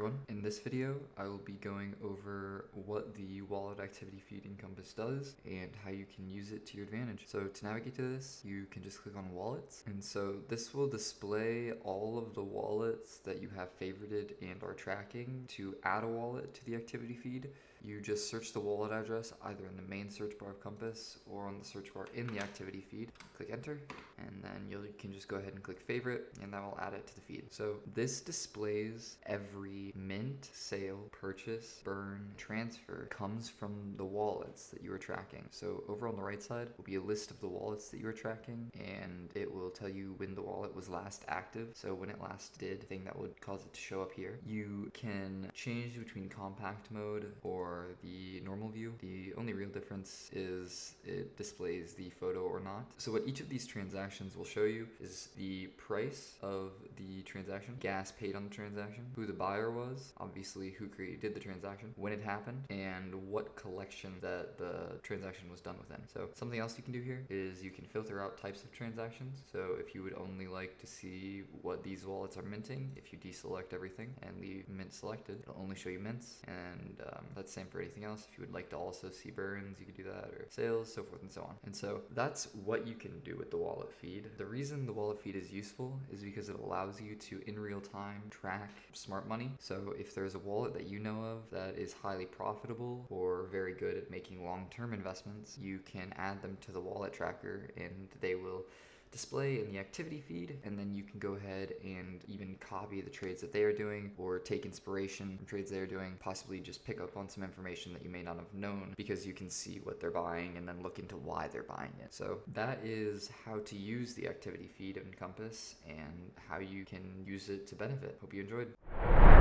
everyone. In this video, I will be going over what the wallet activity feed in Compass does and how you can use it to your advantage. So to navigate to this, you can just click on wallets. And so this will display all of the wallets that you have favorited and are tracking. To add a wallet to the activity feed, you just search the wallet address either in the main search bar of Compass or on the search bar in the activity feed. Click enter, and then you can just go ahead and click favorite, and that will add it to the feed. So this displays every mint, sale, purchase, burn, transfer comes from the wallets that you are tracking. So over on the right side will be a list of the wallets that you are tracking, and it will tell you when the wallet was last active. So when it last did, the thing that would cause it to show up here. You can change between compact mode or the normal view. The only real difference is it displays the photo or not. So what each of these transactions will show you is the price of the transaction, gas paid on the transaction, who the buyer was, obviously who did the transaction, when it happened, and what collection that the transaction was done within. So something else you can do here is you can filter out types of transactions. So if you would only like to see what these wallets are minting, if you deselect everything and leave mint selected, it'll only show you mints, and that's the same for anything else. If you would like to also see burns, you could do that, or sales, so forth and so on. And so that's what you can do with the wallet feed. The reason the wallet feed is useful is because it allows you to, in real time, track smart money. So if there's a wallet that you know of that is highly profitable or very good at making long-term investments, you can add them to the wallet tracker and they will display in the activity feed, and then you can go ahead and even copy the trades that they are doing or take inspiration from trades they're doing, possibly just pick up on some information that you may not have known because you can see what they're buying and then look into why they're buying it. So that is how to use the activity feed of Compass and how you can use it to benefit. Hope you enjoyed.